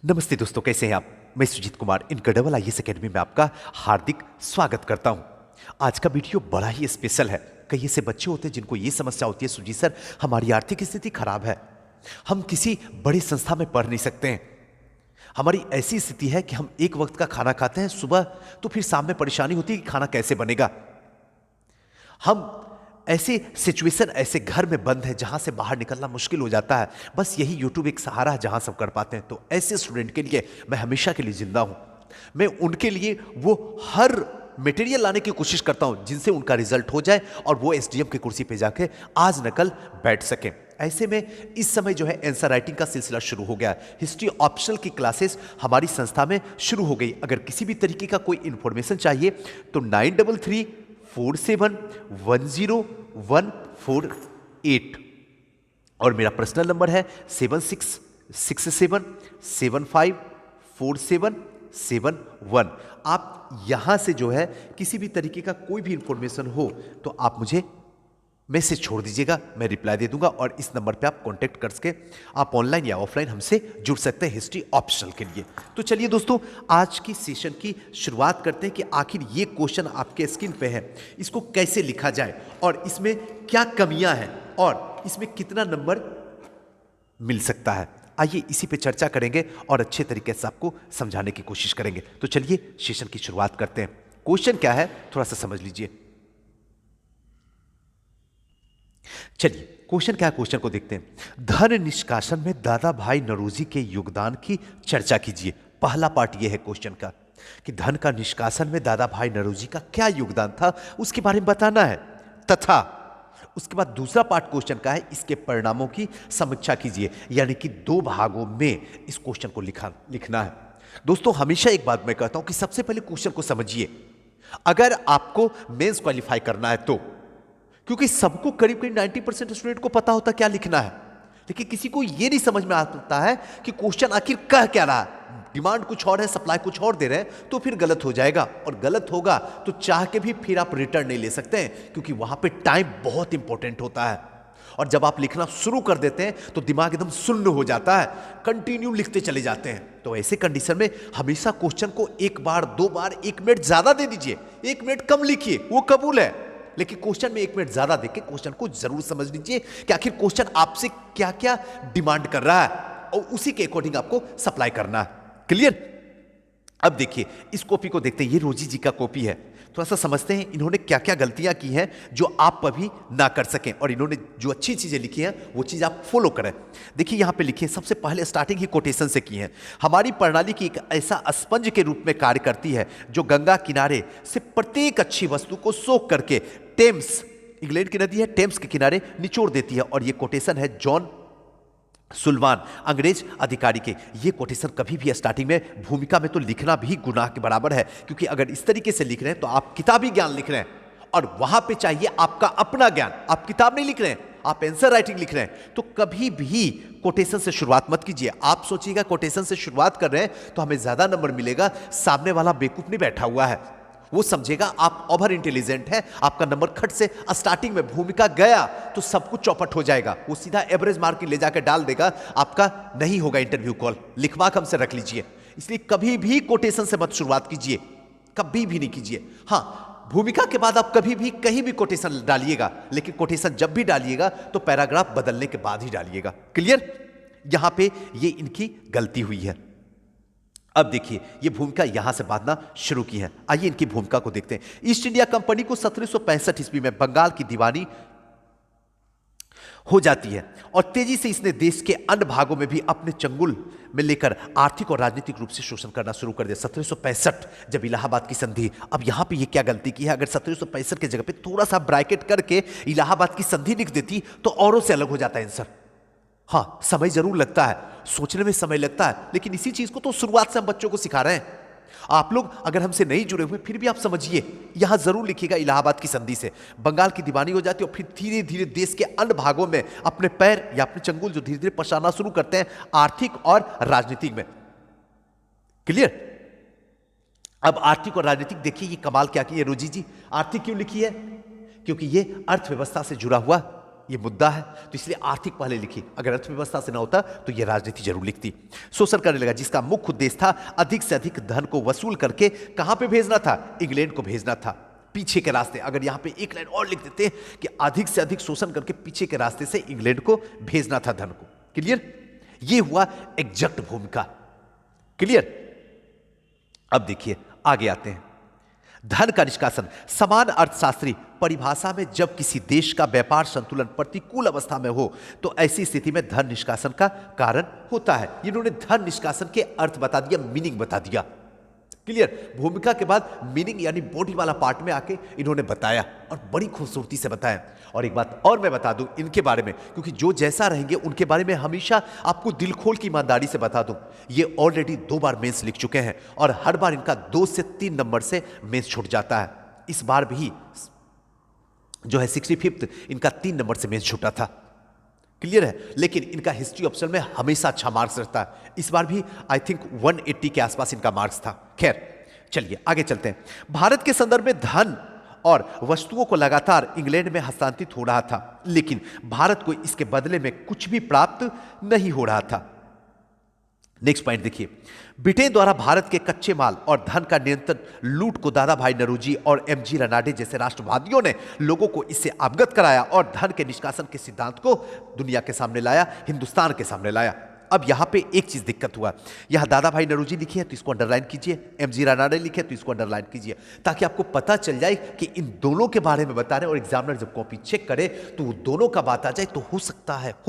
नमस्ते दोस्तों, कैसे हैं आप। मैं Sujit Kumar incredible IAS academy में आपका हार्दिक स्वागत करता हूं। आज का वीडियो बड़ा ही स्पेशल है। कई ऐसे बच्चे होते हैं जिनको ये समस्या होती है, सुजीत सर हमारी आर्थिक स्थिति खराब है, हम किसी बड़ी संस्था में पढ़ नहीं सकते हैं, हमारी ऐसी स्थिति है कि हम एक वक्त का खाना खाते हैं सुबह, तो फिर शाम में परेशानी होती है कि खाना कैसे बनेगा। हम ऐसे सिचुएशन, ऐसे घर में बंद है जहां से बाहर निकलना मुश्किल हो जाता है। बस यही यूट्यूब एक सहारा है जहां सब कर पाते हैं। तो ऐसे स्टूडेंट के लिए मैं हमेशा के लिए जिंदा हूं। मैं उनके लिए वो हर मटेरियल लाने की कोशिश करता हूं जिनसे उनका रिजल्ट हो जाए और वो एसडीएम की कुर्सी पे जाके आज न कल बैठ सके। ऐसे में इस समय जो है आंसर राइटिंग का सिलसिला शुरू हो गया है। हिस्ट्री ऑप्शनल की क्लासेस हमारी संस्था में शुरू हो गई। अगर किसी भी तरीके का कोई इंफॉर्मेशन चाहिए तो 9334710148 और मेरा पर्सनल नंबर है 7667754771। आप यहां से जो है किसी भी तरीके का कोई भी इंफॉर्मेशन हो तो आप मुझे मैसेज छोड़ दीजिएगा, मैं रिप्लाई दे दूंगा और इस नंबर पे आप कांटेक्ट करके आप ऑनलाइन या ऑफलाइन हमसे जुड़ सकते हैं हिस्ट्री ऑप्शनल के लिए। तो चलिए दोस्तों, आज की सेशन की शुरुआत करते हैं कि आखिर ये क्वेश्चन आपके स्क्रीन पे है, इसको कैसे लिखा जाए और इसमें क्या कमियां हैं और इसमें कितना नंबर मिल सकता है। आइए इसी पे चर्चा करेंगे और अच्छे तरीके से आपको समझाने की कोशिश करेंगे। तो चलिए सेशन की शुरुआत करते हैं। क्वेश्चन क्या है थोड़ा सा समझ लीजिए। चलिए क्वेश्चन क्या है, क्वेश्चन को देखते हैं। धन निष्कासन में दादा भाई नौरोजी के योगदान की चर्चा कीजिए। पहला पार्ट यह है क्वेश्चन का कि धन का निष्कासन में दादा भाई नौरोजी का क्या योगदान था, उसके बारे में बताना है। तथा उसके बाद दूसरा पार्ट क्वेश्चन का है, इसके परिणामों की समीक्षा कीजिए। यानी कि दो भागों में इस क्वेश्चन को लिखना है। दोस्तों हमेशा एक बात मैं कहता हूं कि सबसे पहले क्वेश्चन को समझिए अगर आपको मेंस क्वालिफाई करना है तो, क्योंकि सबको करीब करीब 90% स्टूडेंट को पता होता क्या लिखना है, लेकिन किसी को यह नहीं समझ में आता है कि क्वेश्चन आखिर कह क्या रहा है। डिमांड कुछ और है, सप्लाई कुछ और दे रहे हैं, तो फिर गलत हो जाएगा और गलत होगा तो चाह के भी फिर आप रिटर्न नहीं ले सकते हैं, क्योंकि वहां पे टाइम बहुत इंपॉर्टेंट होता है। और जब आप लिखना शुरू कर देते हैं तो दिमाग एकदम सुन्न हो जाता है, कंटिन्यू लिखते चले जाते हैं। तो ऐसे कंडीशन में हमेशा क्वेश्चन को एक बार, दो बार, 1 मिनट ज्यादा दे दीजिए, 1 मिनट कम लिखिए, वो कबूल है, लेकिन क्वेश्चन में 1 मिनट ज्यादा देके क्वेश्चन को जरूर समझ लीजिए कि आखिर क्वेश्चन आपसे क्या क्या डिमांड कर रहा है और उसी के अकॉर्डिंग आपको सप्लाई करना है। क्लियर। अब देखिए इस कॉपी को देखते हैं, ये रोजी जी का कॉपी है। थोड़ा सा समझते हैं इन्होंने क्या क्या गलतियां की हैं जो आप कभी ना कर सकें, और इन्होंने जो अच्छी चीजें लिखी हैं वो चीज आप फॉलो करें। देखिए यहां पे लिखिए, सबसे पहले स्टार्टिंग ही कोटेशन से की है। हमारी प्रणाली की एक ऐसा स्पंज के रूप में कार्य करती है जो गंगा किनारे से प्रत्येक अच्छी वस्तु को सोख करके टेम्स, इंग्लैंड की नदी है, टेम्स के किनारे निचोड़ देती है। और ये कोटेशन है जॉन सुल्वान, अंग्रेज अधिकारी के। ये कोटेशन कभी भी स्टार्टिंग में भूमिका में तो लिखना भी गुनाह के बराबर है, क्योंकि अगर इस तरीके से लिख रहे हैं तो आप किताबी ज्ञान लिख रहे हैं और वहां पे चाहिए आपका अपना ज्ञान। आप किताब नहीं लिख रहे हैं, आप आंसर राइटिंग लिख रहे हैं। तो कभी भी कोटेशन से शुरुआत मत कीजिए। आप सोचिएगा कोटेशन से शुरुआत कर रहे हैं तो हमें ज्यादा नंबर मिलेगा, सामने वाला बेवकूफ नहीं बैठा हुआ है, वो समझेगा आप ओवर इंटेलिजेंट है, आपका नंबर खट से स्टार्टिंग में भूमिका गया तो सब कुछ चौपट हो जाएगा, वो सीधा एवरेज मार्क ले जाकर डाल देगा, आपका नहीं होगा इंटरव्यू कॉल। लिखवा कम से रख लीजिए। इसलिए कभी भी कोटेशन से मत शुरुआत कीजिए, कभी भी नहीं कीजिए। हाँ, भूमिका के बाद आप कभी भी कहीं भी कोटेशन डालिएगा, लेकिन कोटेशन जब भी डालिएगा तो पैराग्राफ बदलने के बाद ही डालिएगा। क्लियर। यहां पे ये इनकी गलती हुई है। अब देखिए ये भूमिका यहां से बांधना शुरू की है। आइए इनकी भूमिका को देखते हैं। ईस्ट इंडिया कंपनी को 1765 ईस्वी में बंगाल की दीवानी हो जाती है और तेजी से इसने देश के अन्य भागों में भी अपने चंगुल में लेकर आर्थिक और राजनीतिक रूप से शोषण करना शुरू कर दिया। 1765 जब इलाहाबाद की संधि, अब यहां पे ये क्या गलती की है, अगर 1765 की जगह पे थोड़ा सा ब्रैकेट करके इलाहाबाद की संधि लिख देती तो औरों से अलग हो जाता है आंसर। हाँ, समय जरूर लगता है, सोचने में समय लगता है, लेकिन इसी चीज को तो शुरुआत से हम बच्चों को सिखा रहे हैं। आप लोग अगर हमसे नहीं जुड़े हुए फिर भी आप समझिए, यहां जरूर लिखिएगा इलाहाबाद की संधि से बंगाल की दीवानी हो जाती है और फिर धीरे धीरे देश के अन्य भागों में अपने पैर या अपने चंगुल जो धीरे धीरे पसारना शुरू करते हैं आर्थिक और राजनीतिक में। क्लियर। अब आर्थिक और राजनीतिक देखिए ये कमाल क्या की है रोजी जी। आर्थिक क्यों लिखी है, क्योंकि ये अर्थव्यवस्था से जुड़ा हुआ ये मुद्दा है, तो इसलिए आर्थिक पहले लिखी। अगर अर्थव्यवस्था से ना होता तो ये राजनीति जरूर लिखती। शोषण करने लगा, जिसका मुख्य उद्देश्य था अधिक से अधिक धन को वसूल करके कहां पे भेजना था? इंग्लैंड को भेजना था, पीछे के रास्ते। अगर यहां पे एक लाइन और लिख देते कि अधिक से अधिक शोषण करके पीछे के रास्ते से इंग्लैंड को भेजना था धन को। क्लियर? ये हुआ एग्जैक्ट भूमिका। क्लियर? अब देखिए आगे आते हैं। धन का निष्कासन समान अर्थशास्त्री परिभाषा में जब किसी देश का व्यापार संतुलन प्रतिकूल अवस्था में हो तो ऐसी स्थिति में धन निष्कासन का कारण होता है। इन्होंने धन निष्कासन के अर्थ बता दिया, मीनिंग बता दिया। क्लियर? भूमिका के बाद मीनिंग यानी बॉडी वाला पार्ट में आके इन्होंने बताया और बड़ी खूबसूरती से बताया। और एक बात और मैं बता दूं इनके बारे में, क्योंकि जो जैसा रहेंगे उनके बारे में हमेशा आपको दिल खोल की ईमानदारी से बता दूं, ये ऑलरेडी 2 बार मेंस लिख चुके हैं और हर बार इनका 2 से 3 नंबर से मेंस छूट जाता है। इस बार भी जो है 65th इनका 3 नंबर से मेंस छूटा था। क्लियर है? लेकिन इनका हिस्ट्री ऑप्शन में हमेशा अच्छा मार्क्स रहता है। इस बार भी आई थिंक 180 के आसपास इनका मार्क्स था। खैर चलिए आगे चलते हैं। भारत के संदर्भ में धन और वस्तुओं को लगातार इंग्लैंड में हस्तांतरित हो रहा था, लेकिन भारत को इसके बदले में कुछ भी प्राप्त नहीं हो रहा था। नेक्स्ट पॉइंट देखिए। ब्रिटेन द्वारा भारत के कच्चे माल और धन का निरंतर लूट को दादा भाई नौरोजी और एमजी रनाडे जैसे राष्ट्रवादियों ने लोगों को इससे अवगत कराया और धन के निष्कासन के सिद्धांत को दुनिया के सामने लाया, हिंदुस्तान के सामने लाया। अब यहां पे एक चीज दिक्कत हुआ, यहां दादा भाई नौरोजी लिखी है तो इसको अंडरलाइन कीजिए, एमजी रनाडे लिखे तो इसको अंडरलाइन कीजिए, ताकि आपको पता चल जाए कि इन दोनों के बारे में बता रहे हैं और एग्जामिनर जब कॉपी चेक करे तो वो दोनों का बात आ जाए तो हो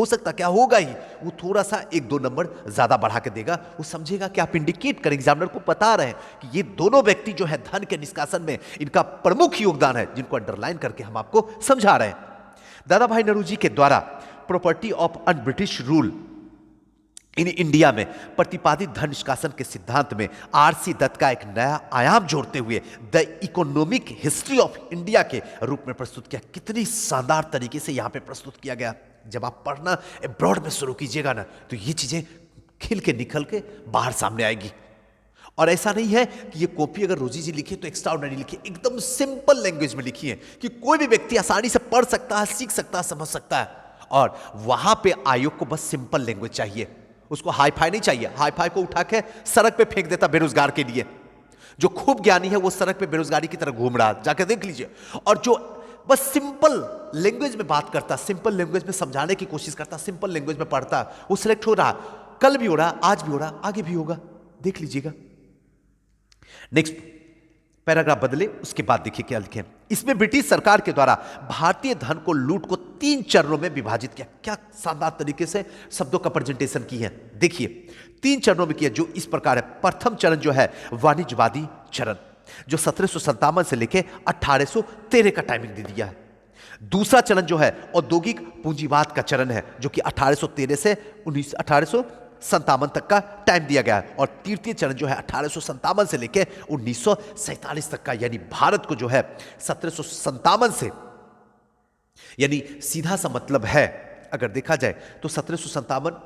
सकता क्या होगा ही, वो थोड़ा सा 1-2 नंबर ज्यादा बढ़ा के देगा। वो समझेगा कि आप इंडिकेट करें, एग्जामिनर को बता रहे हैं कि ये दोनों व्यक्ति जो है धन के निष्कासन में इनका प्रमुख योगदान है, जिनको अंडरलाइन करके हम आपको समझा रहे हैं। दादा भाई नौरोजी के द्वारा property of un British rule in India में प्रतिपादित धन निष्कासन के सिद्धांत में आरसी दत्त का एक नया आयाम जोड़ते हुए the economic history of India के रूप में प्रस्तुत किया। कितनी शानदार तरीके से यहां पे प्रस्तुत किया गया। जब आप पढ़ना अब्रॉड में शुरू कीजिएगा ना तो ये चीजें खिल के निकल के बाहर सामने आएगी। और ऐसा नहीं है कि ये कॉपी अगर रोजी जी लिखे तो एक्स्ट्राऑर्डिनरी लिखी, एकदम सिंपल लैंग्वेज में लिखी है कि कोई भी व्यक्ति आसानी से पढ़ सकता है, सीख सकता है, समझ सकता है। और वहां पे आयोग को बस सिंपल लैंग्वेज चाहिए, उसको हाई फाई नहीं चाहिए। हाई फाई को उठा के सड़क पे फेंक देता बेरोजगार के लिए। जो खूब ज्ञानी है वो सड़क पे बेरोजगारी की तरह घूम रहा है, जाकर देख लीजिए। और जो बस सिंपल लैंग्वेज में बात करता, सिंपल लैंग्वेज में समझाने की कोशिश करता, सिंपल लैंग्वेज में पढ़ता, वो सिलेक्ट हो रहा। कल भी हो रहा, आज भी हो रहा, आगे भी होगा, देख लीजिएगा। नेक्स्ट पैराग्राफ बदले, उसके बाद देखिए क्या लिखे। इसमें ब्रिटिश सरकार के द्वारा भारतीय धन को लूट को 3 चरणों में विभाजित किया। क्या शानदार तरीके से शब्दों का प्रेजेंटेशन की है। देखिए 3 चरणों में किया, जो इस प्रकार है। प्रथम चरण जो है वाणिज्यवादी चरण, जो 1757 से लेकर 1813 का टाइमिंग दे दिया है। दूसरा चरण जो है औद्योगिक पूंजीवाद का चरण है, जो कि 1813 से 1857 तक का टाइम दिया गया है। और तृतीय चरण जो है 1857 से लेकर 1947 तक का, यानी भारत को जो है 1757 से, यानी सीधा सा मतलब है अगर देखा जाए तो 1757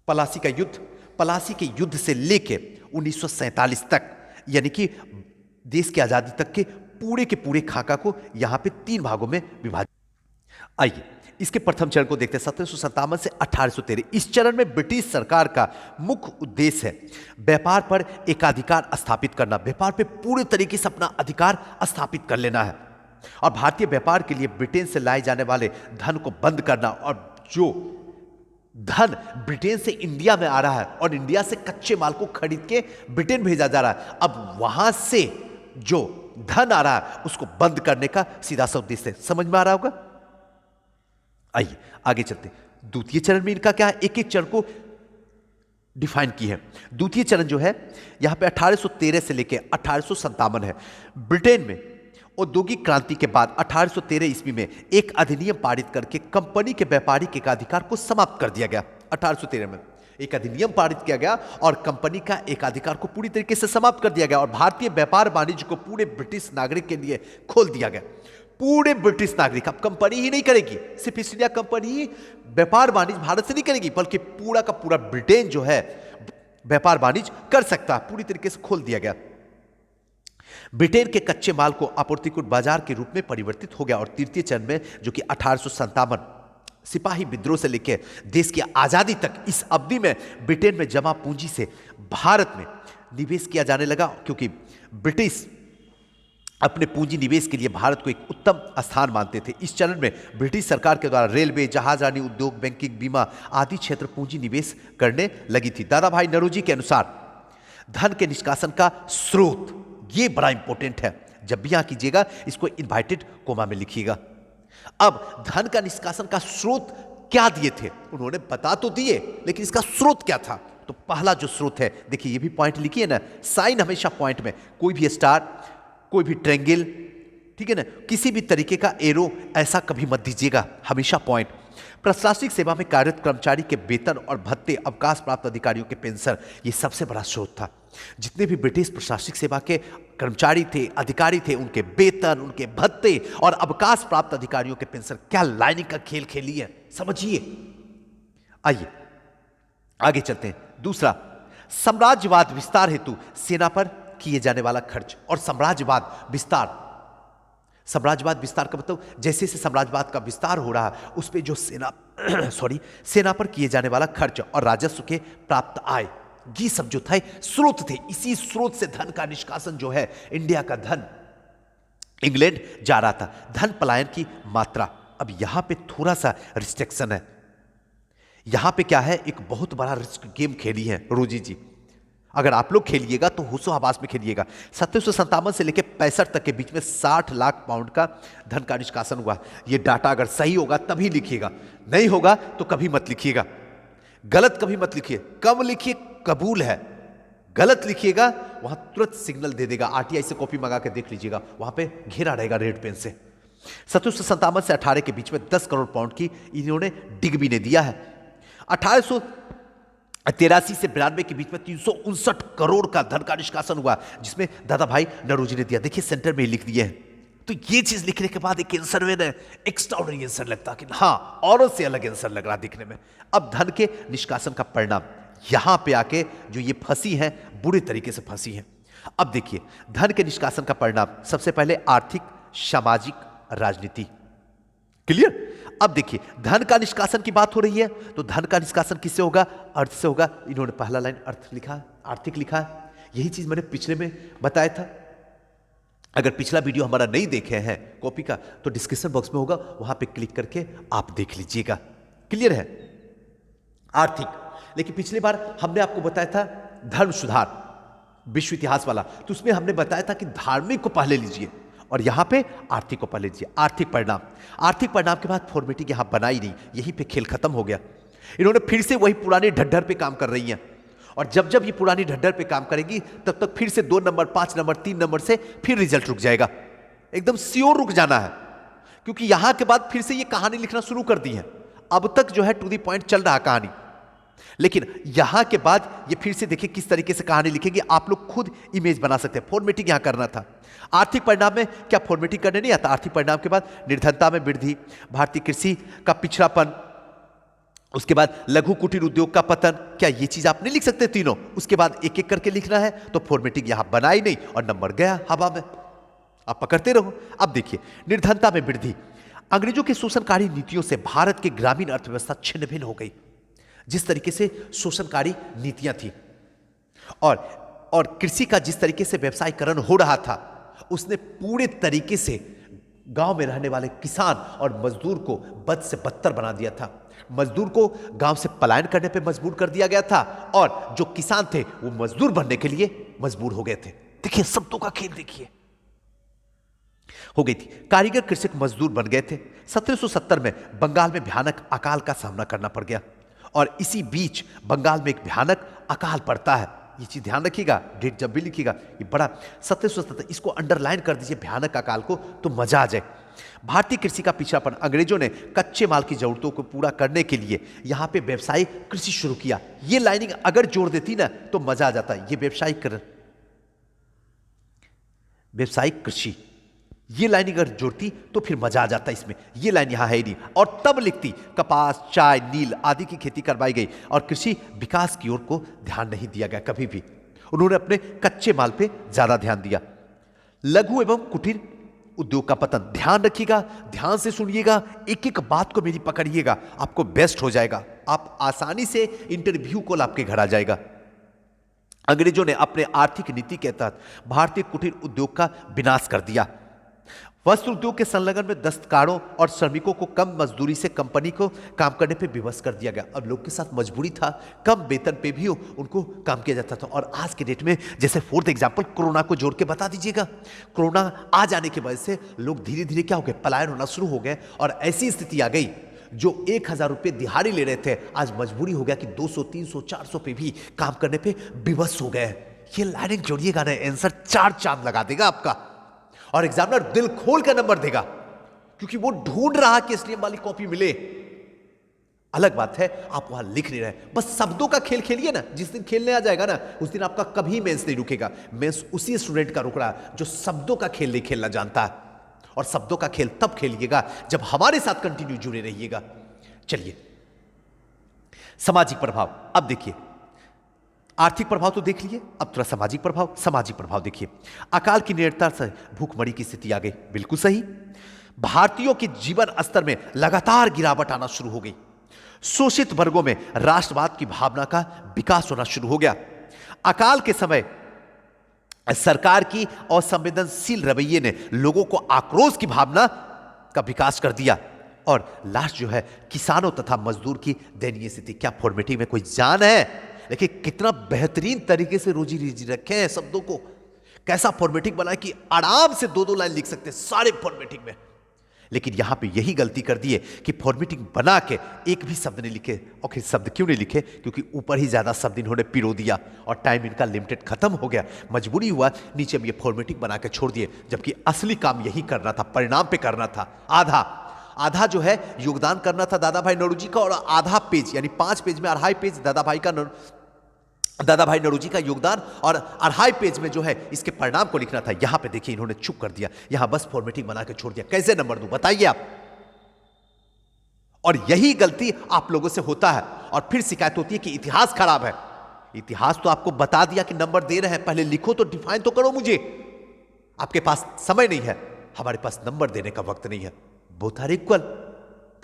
पलासी का युद्ध, पलासी के युद्ध से लेकर 1947 तक, यानी कि देश की आजादी तक के पूरे खाका को यहां पे 3 भागों में विभाजित। आइए इसके प्रथम चरण को देखते हैं, 1757 से 1813। इस चरण में ब्रिटिश सरकार का मुख्य उद्देश्य है व्यापार पर एकाधिकार स्थापित करना, व्यापार पे पूरे तरीके से अपना अधिकार स्थापित कर लेना है और भारतीय व्यापार के लिए ब्रिटेन से लाए जाने वाले धन को बंद करना। और जो धन ब्रिटेन से इंडिया में आ रहा है और इंडिया से कच्चे माल को खरीद के ब्रिटेन भेजा जा रहा है, अब वहां से जो धन आ रहा है उसको बंद करने का सीधा सा उद्देश्य है। समझ में आ रहा होगा? आइए आगे चलते हैं। द्वितीय चरण में इनका क्या है, एक एक चरण को डिफाइन की है। द्वितीय चरण जो है यहां पे 1813 से लेकर 1857 है। ब्रिटेन में औद्योगिक क्रांति के बाद 1813 ईस्वी में एक अधिनियम पारित करके कंपनी के व्यापारिक एकाधिकार को समाप्त कर दिया गया। 1813 में एक अधिनियम पारित किया गया और कंपनी का एकाधिकार को पूरी तरीके से समाप्त कर दिया गया और भारतीय व्यापार वाणिज्य को पूरे ब्रिटिश नागरिक के लिए खोल दिया गया। पूरे ब्रिटिश नागरिक, अब कंपनी ही नहीं करेगी, सिर्फ ईस्ट इंडिया कंपनी ही व्यापार वाणिज्य भारत से नहीं करेगी, बल्कि पूरा का पूरा ब्रिटेन जो है व्यापार वाणिज्य कर सकता है, पूरी तरीके से खोल दिया गया। ब्रिटेन के कच्चे माल को आपूर्तिकृत बाजार के रूप में परिवर्तित हो गया और तृतीय चरण में, जो कि 1857 सिपाही विद्रोह से लेकर देश की आजादी तक, इस अवधि में ब्रिटेन में जमा पूंजी से भारत में निवेश किया जाने लगा, क्योंकि ब्रिटिश अपने पूंजी निवेश के लिए भारत को एक उत्तम स्थान मानते थे। इस चरण में ब्रिटिश सरकार के द्वारा रेलवे, जहाजरानी उद्योग, बैंकिंग, बीमा आदि क्षेत्र पूंजी निवेश करने लगी थी। दादा भाई नौरोजी के अनुसार धन के निष्कासन का स्रोत, ये बड़ा इंपॉर्टेंट है, जब भी यहां कीजिएगा इसको इनवाइटेड कोमा में लिखिएगा। अब धन का निष्कासन का स्रोत क्या दिए थे, उन्होंने बता तो दिए, लेकिन इसका स्रोत क्या था? तो पहला जो स्रोत है, देखिए ये भी पॉइंट लिखिए ना, साइन हमेशा पॉइंट में, कोई भी स्टार, कोई भी ट्रायंगल, ठीक है ना, किसी भी तरीके का एरो ऐसा कभी मत दीजिएगा, हमेशा पॉइंट। प्रशासनिक सेवा में कार्यरत कर्मचारी के वेतन और भत्ते, अवकाश प्राप्त अधिकारियों के पेंशन, ये सबसे बड़ा स्रोत था। जितने भी ब्रिटिश प्रशासनिक सेवा के कर्मचारी थे, अधिकारी थे, उनके वेतन, उनके भत्ते और अवकाश प्राप्त अधिकारियों के पेंशन, क्या लाइनिंग का खेल खेली है, समझिए। आइए आगे चलते हैं। दूसरा, साम्राज्यवाद विस्तार हेतु सेना पर किए जाने वाला खर्च। और साम्राज्यवाद विस्तार, साम्राज्यवाद विस्तार का मतलब जैसे जैसे साम्राज्यवाद का विस्तार हो रहा है उस पे जो सेना पर किए जाने वाला खर्च और राजस्व के प्राप्त आय, ये सब जो था स्रोत थे। इसी स्रोत से धन का निष्कासन जो है, इंडिया का धन इंग्लैंड जा रहा था। धन पलायन की मात्रा, अब यहां पे थोड़ा सा रिस्ट्रिक्शन है। यहां पे क्या है, एक बहुत बड़ा रिस्क गेम खेली है रोजी जी। अगर आप लोग खेलिएगा तो होशो हवास में खेलिएगा। 1757 से लेकर 65 तक के बीच में 60 लाख पाउंड का धन का निष्कासन हुआ। यह डाटा अगर सही होगा तभी लिखिएगा, नहीं होगा तो कभी मत लिखिएगा, गलत कभी मत लिखिए। कम लिखिए कबूल है, गलत लिखिएगा वहां तुरंत सिग्नल दे देगा। आरटीआई से कॉपी मंगा के देख लीजिएगा, वहां पे घेरा रहेगा रेड पेन से। 1757 से 18 के बीच में 10 करोड़ पाउंड की इन्होंने डिग्बी ने दिया है। 1883 से 92 के बीच में 359 करोड़ का धन का निष्कासन हुआ, जिसमें दादा भाई नौरोजी ने दिया। देखिए सेंटर में लिख दिए हैं। तो ये चीज लिखने के बाद एक आंसर में एक्स्ट्राऑर्डिनरी आंसर लगता कि हाँ, और से अलग आंसर लग रहा दिखने में। अब धन के निष्कासन का परिणाम, यहां पे आके जो ये फंसी है, बुरे तरीके से फंसी है। अब देखिए धन के निष्कासन का परिणाम, सबसे पहले आर्थिक, सामाजिक, राजनीति। क्लियर? अब देखिए धन का निष्कासन की बात हो रही है, तो धन का निष्कासन किससे होगा? अर्थ से होगा। इन्होंने पहला लाइन अर्थ लिखा, आर्थिक लिखा है। यही चीज मैंने पिछले में बताया था। अगर पिछला वीडियो हमारा नहीं देखे हैं कॉपी का, तो डिस्क्रिप्शन बॉक्स में होगा, वहां पे क्लिक करके आप देख लीजिएगा। क्लियर है? आर्थिक। लेकिन पिछली बार हमने आपको बताया था धर्म सुधार, विश्व इतिहास वाला, तो उसमें हमने बताया था कि धार्मिक को पहले लीजिए और यहां पे आर्थिक को पहले लीजिए। आर्थिक परिणाम, आर्थिक परिणाम के बाद फॉर्मेटिंग यहां बनाई नहीं, यहीं पे खेल खत्म हो गया। इन्होंने फिर से वही पुरानी ढड्ढर पे काम कर रही हैं, और जब जब ये पुरानी ढड्ढर पे काम करेगी तब तक फिर से 2 नंबर, 5 नंबर, 3 नंबर से फिर रिजल्ट रुक जाएगा। एकदम श्योर रुक जाना है, क्योंकि यहां के बाद फिर से ये कहानी लिखना शुरू कर दी है। अब तक जो है टू दी पॉइंट चल रहा कहानी, लेकिन यहां के बाद ये फिर से देखिए किस तरीके से कहानी लिखेंगे। आप लोग खुद इमेज बना सकते हैं। फॉर्मेटिंग यहां करना था। आर्थिक परिणाम में क्या फॉर्मेटिंग करने नहीं आता? आर्थिक परिणाम के बाद निर्धनता में वृद्धि, भारतीय कृषि का पिछड़ापन, उसके बाद लघु कुटीर उद्योग का पतन। क्या ये चीज आप नहीं लिख सकते तीनों? उसके बाद एक एक करके लिखना है, तो फॉर्मेटिंग यहां बनाई नहीं और नंबर गया हवा में, आप पकड़ते रहो। अब देखिए निर्धनता में वृद्धि, अंग्रेजों के शोषणकारी नीतियों से भारत की ग्रामीण अर्थव्यवस्था छिन्न भिन्न हो गई। जिस तरीके से शोषणकारी नीतियां थी और कृषि का जिस तरीके से व्यवसायीकरण हो रहा था, उसने पूरे तरीके से गांव में रहने वाले किसान और मजदूर को बद से बदतर बना दिया था। मजदूर को गांव से पलायन करने पे मजबूर कर दिया गया था, और जो किसान थे वो मजदूर बनने के लिए मजबूर हो गए थे। देखिए शब्दों का खेल देखिए हो गई थी। कारीगर कृषक मजदूर बन गए थे। 1770 में बंगाल में भयानक अकाल का सामना करना पड़ गया, और इसी बीच बंगाल में एक भयानक अकाल पड़ता है। ये चीज ध्यान रखिएगा, डेट जब भी लिखिएगा ये बड़ा 1770, इसको अंडरलाइन कर दीजिए भयानक अकाल को, तो मजा आ जाए। भारतीय कृषि का पिछड़ापन, अंग्रेजों ने कच्चे माल की जरूरतों को पूरा करने के लिए यहां पे व्यवसायिक कृषि शुरू किया। ये लाइनिंग अगर जोड़ देती ना तो मजा आ जाता। ये व्यवसायिक कृषि, ये लाइन अगर जोड़ती तो फिर मजा आ जाता इसमें। ये लाइन यहां है ही नहीं, और तब लिखती कपास, चाय, नील आदि की खेती करवाई गई, और कृषि विकास की ओर को ध्यान नहीं दिया गया कभी भी। उन्होंने अपने कच्चे माल पे ज्यादा ध्यान दिया। लघु एवं कुटीर उद्योग का पतन। ध्यान रखिएगा, ध्यान से सुनिएगा, एक एक बात को मेरी पकड़िएगा, आपको बेस्ट हो जाएगा। आप आसानी से इंटरव्यू कॉल आपके घर आ जाएगा। अंग्रेजों ने अपने आर्थिक नीति के तहत भारतीय कुटीर उद्योग का विनाश कर दिया। वस्त्र उद्योग के संलग्न में दस्तकारों और श्रमिकों को कम मजदूरी से कंपनी को काम करने पे विवश कर दिया गया। अब लोग के साथ मजबूरी था, कम वेतन पे भी उनको काम किया जाता था। और आज के डेट में जैसे फोर्थ एग्जांपल कोरोना को जोड़ के बता दीजिएगा। कोरोना आ जाने की वजह से लोग धीरे धीरे क्या हो गए, पलायन होना शुरू हो गए। और ऐसी स्थिति आ गई, जो 1000 रुपये दिहाड़ी ले रहे थे, आज मजबूरी हो गया कि 200, 300, 400 पे भी काम करने पे विवश हो गए। ये लाइनिंग जोड़िएगा ना, आंसर 4 चांद लगा देगा आपका। और एग्जामिनर दिल खोल कर नंबर देगा, क्योंकि वो ढूंढ रहा कि एसडीएम वाली कॉपी मिले। अलग बात है आप वहां लिख नहीं रहे, बस शब्दों का खेल खेलिए ना। जिस दिन खेलने आ जाएगा ना, उस दिन आपका कभी मेंस नहीं रुकेगा। मेंस उसी स्टूडेंट का रुक रहा जो शब्दों का खेल नहीं खेलना जानता है। और शब्दों का खेल तब खेलिएगा जब हमारे साथ कंटिन्यू जुड़े रहिएगा। चलिए, सामाजिक प्रभाव। अब देखिए, आर्थिक प्रभाव तो देख लिए, अब थोड़ा सामाजिक प्रभाव। सामाजिक प्रभाव देखिए, अकाल की निरंतरता से भूखमरी की स्थिति आ गई, बिल्कुल सही। भारतीयों के जीवन स्तर में लगातार गिरावट आना शुरू हो गई। शोषित वर्गों में राष्ट्रवाद की भावना का विकास होना शुरू हो गया। अकाल के समय सरकार की असंवेदनशील रवैये ने लोगों को आक्रोश की भावना का विकास कर दिया। और लास्ट जो है, किसानों तथा मजदूर की दयनीय स्थिति। क्या फॉर्मेटिंग में कोई जान है? देखिए कितना बेहतरीन तरीके से रोजी रोजी रखे हैं शब्दों को। कैसा फॉर्मेटिंग बनाया कि आराम से 2-2 लाइन लिख सकते हैं सारे फॉर्मेटिंग में। लेकिन यहां पे यही गलती कर दी है कि फॉर्मेटिंग बना के एक भी शब्द नहीं लिखे। और शब्द क्यों नहीं लिखे? क्योंकि ऊपर ही ज्यादा शब्द इन्होंने पिरो दिया और टाइम इनका लिमिटेड खत्म हो गया। मजबूरी हुआ, नीचे में ये फॉर्मेटिंग बना के छोड़ दिए, जबकि असली काम यही करना था, परिणाम पे करना था। आधा जो है योगदान करना था दादा भाई नौरोजी का, और आधा पेज यानी 5 पेज में 2.5 पेज दादा भाई नौरोजी का योगदान, और 2.5 पेज में जो है इसके परिणाम को लिखना था। यहां पे देखिए इन्होंने चुप कर दिया, यहां बस फॉर्मेटिंग बना के छोड़ दिया। कैसे नंबर दूं बताइए आप? और यही गलती आप लोगों से होता है। और फिर शिकायत होती है कि इतिहास खराब है। इतिहास तो आपको बता दिया कि नंबर दे रहे हैं, पहले लिखो तो डिफाइन तो करो मुझे। आपके पास समय नहीं है, हमारे पास नंबर देने का वक्त नहीं है। बोथ आर इक्वल,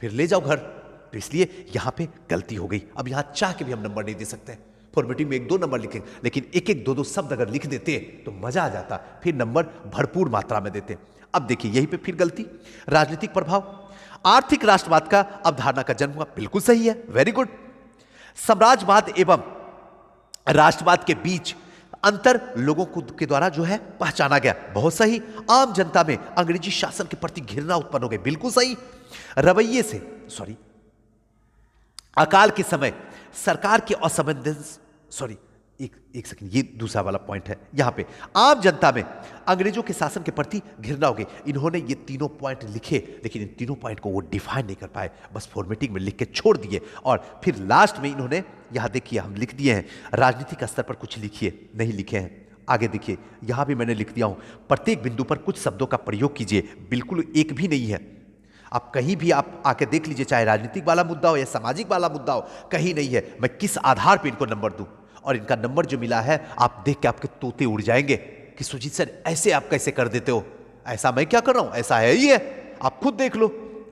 फिर ले जाओ घर। तो इसलिए यहां पे गलती हो गई। अब यहां चाह के भी हम नंबर नहीं दे सकते। फॉर्मेटिंग में 1-2 नंबर लिखें, लेकिन 1-1, 2-2 शब्द अगर लिख देते तो मजा आ जाता, फिर नंबर भरपूर मात्रा में देते। अब देखिए यहीं पे फिर गलती। राजनीतिक प्रभाव। आर्थिक राष्ट्रवाद का अवधारणा का जन्म हुआ, बिल्कुल सही है, वेरी गुड। साम्राज्यवाद एवं राष्ट्रवाद के बीच अंतर लोगों को के द्वारा जो है पहचाना गया, बहुत सही। आम जनता में अंग्रेजी शासन के प्रति घृणा उत्पन्न हो गई, बिल्कुल सही। रवैये से अकाल के समय सरकार के असंवेदनशील एक सेकंड, ये दूसरा वाला पॉइंट है। यहां पे आम जनता में अंग्रेजों के शासन के प्रति घृणा हो गई। इन्होंने ये तीनों पॉइंट लिखे, लेकिन इन तीनों पॉइंट को वो डिफाइन नहीं कर पाए, बस फॉर्मेटिंग में लिख के छोड़ दिए। और फिर लास्ट में इन्होंने, यहां देखिए हम लिख दिए हैं, राजनीतिक स्तर पर कुछ लिखिए, नहीं लिखे हैं। आगे देखिए यहां भी मैंने लिख दिया हूं, प्रत्येक बिंदु पर कुछ शब्दों का प्रयोग कीजिए, बिल्कुल एक भी नहीं है। आप कहीं भी आप आके देख लीजिए, चाहे राजनीतिक वाला मुद्दा हो या सामाजिक वाला मुद्दा हो, कहीं नहीं है। मैं किस आधार पर इनको नंबर दूं? और इनका नंबर जो मिला है, आप देख के आपके तोते उड़ जाएंगे कि सुजीत सर ऐसे आप कैसे कर देते हो? ऐसा मैं क्या कर रहा हूं, ऐसा है ही है, आप खुद देख लो।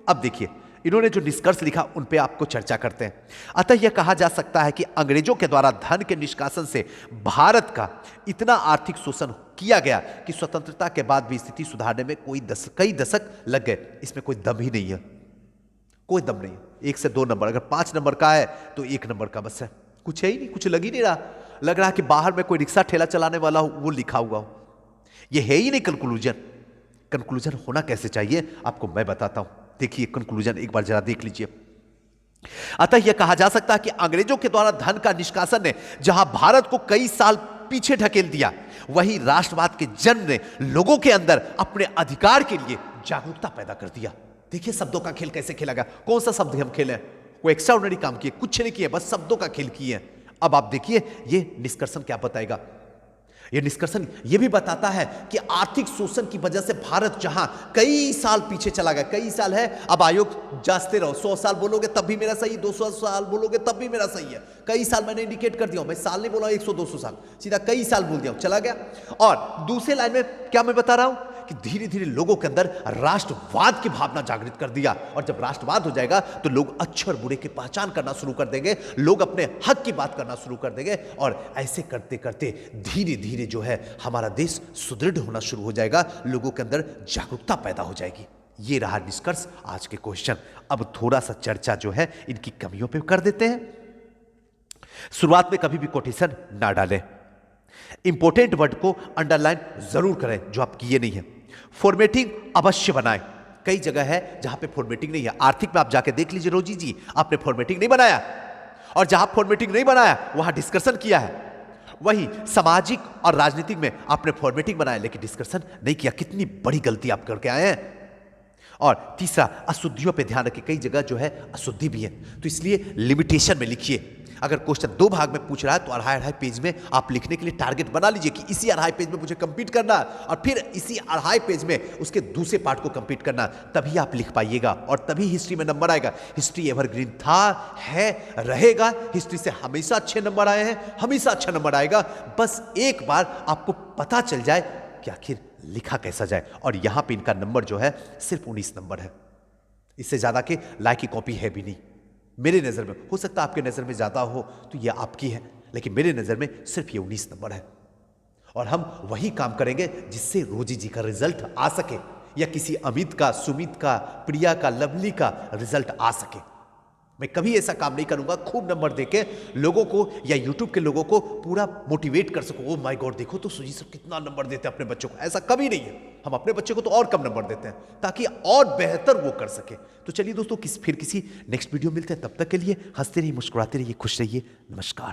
अब देखिए इन्होंने जो निष्कर्ष लिखा उन पे आपको चर्चा करते हैं। अतः यह कहा जा सकता है कि अंग्रेजों के द्वारा धन के निष्कासन से भारत का इतना आर्थिक शोषण किया गया कि स्वतंत्रता के बाद भी स्थिति सुधारने में कई दशक लग गए। इसमें कोई दम ही नहीं है, कोई दम नहीं है। 1 से 2 नंबर, अगर 5 नंबर का है तो 1 नंबर का बस है, कुछ है ही नहीं, कुछ लग ही नहीं रहा। लग रहा है कि बाहर में कोई रिक्शा ठेला चलाने वाला हो, वो लिखा हुआ हो। ये है ही नहीं कंक्लूजन। कंक्लूजन होना कैसे चाहिए आपको मैं बताता हूं। देखिए कंक्लूजन एक बार जरा देख लीजिए। अतः यह कहा जा सकता है कि अंग्रेजों के द्वारा धन का निष्कासन ने जहां भारत को कई साल पीछे ढकेल दिया, वहीं राष्ट्रवाद के जन्म ने लोगों के अंदर अपने अधिकार के लिए जागरूकता पैदा कर दिया। देखिए शब्दों का खेल कैसे खेला गया। कौन सा शब्द हम खेले? कोई एक्स्ट्राऑर्डिनरी काम किए कुछ नहीं किए, बस शब्दों का खेल किए। अब आप देखिए ये निष्कर्षण क्या बताएगा। यह निष्कर्षण यह भी बताता है कि आर्थिक शोषण की वजह से भारत जहां कई साल पीछे चला गया, कई साल है, अब आयोग जांचते रहो, 100 साल बोलोगे तब भी मेरा सही, 200 साल बोलोगे तब भी मेरा सही है, कई साल मैंने इंडिकेट कर दिया, मैं साल नहीं बोला 100-200 साल, सीधा कई साल बोल दिया, चला गया। और दूसरे लाइन में क्या मैं बता रहा हूं कि धीरे धीरे लोगों के अंदर राष्ट्रवाद की भावना जागृत कर दिया, और जब राष्ट्रवाद हो जाएगा तो लोग अच्छे और बुरे की पहचान करना शुरू कर देंगे, लोग अपने हक की बात करना शुरू कर देंगे, और ऐसे करते करते धीरे धीरे जो है हमारा देश सुदृढ़ होना शुरू हो जाएगा, लोगों के अंदर जागरूकता पैदा हो जाएगी। ये रहा निष्कर्ष आज के क्वेश्चन। अब थोड़ा सा चर्चा जो है इनकी कमियों पे कर देते हैं। शुरुआत में कभी भी कोटेशन ना डालें, इंपॉर्टेंट वर्ड को अंडरलाइन जरूर करें जो आप किए नहीं है, फॉर्मेटिंग अवश्य बनाएं। कई जगह है जहां पे फॉर्मेटिंग नहीं है, आर्थिक में आप जाके देख लीजिए रोजी जी, आपने फॉर्मेटिंग नहीं बनाया, और जहां फॉर्मेटिंग नहीं बनाया वहां डिस्कशन किया है। वही सामाजिक और राजनीतिक में आपने फॉर्मेटिंग बनाया लेकिन डिस्कशन नहीं किया, कितनी बड़ी गलती आप करके आए हैं। और तीसरा, अशुद्धियों पे ध्यान रखिए, कई जगह जो है अशुद्धि भी है, तो इसलिए लिमिटेशन में लिखिए। अगर क्वेश्चन 2 भाग में पूछ रहा है तो अढ़ाई पेज में आप लिखने के लिए टारगेट बना लीजिए कि इसी अढ़ाई पेज में मुझे कंप्लीट करना, और फिर इसी अढ़ाई पेज में उसके दूसरे पार्ट को कंप्लीट करना, तभी आप लिख पाइएगा और तभी हिस्ट्री में नंबर आएगा। हिस्ट्री एवरग्रीन था, है, रहेगा, हिस्ट्री से हमेशा अच्छे नंबर आए हैं, हमेशा अच्छा नंबर आएगा। बस एक बार आपको पता चल जाए कि आखिर लिखा कैसा जाए, और यहां पे इनका नंबर जो है सिर्फ 19 नंबर है, इससे ज्यादा के लायक की कॉपी है भी नहीं मेरे नजर में। हो सकता है आपके नजर में ज्यादा हो तो यह आपकी है, लेकिन मेरे नजर में सिर्फ ये 19 नंबर है, और हम वही काम करेंगे जिससे रोजी जी का रिजल्ट आ सके, या किसी अमित का, सुमित का, प्रिया का, लवली का रिजल्ट आ सके। मैं कभी ऐसा काम नहीं करूंगा खूब नंबर देके लोगों को या यूट्यूब के लोगों को पूरा मोटिवेट कर सकूं, ओ माय गॉड देखो तो सुजी सर कितना नंबर देते हैं अपने बच्चों को, ऐसा कभी नहीं है। हम अपने बच्चे को तो और कम नंबर देते हैं ताकि और बेहतर वो कर सके। तो चलिए दोस्तों, फिर किसी नेक्स्ट वीडियो मिलते हैं, तब तक के लिए हंसते रहिए, मुस्कुराते रहिए, खुश रहिए, नमस्कार।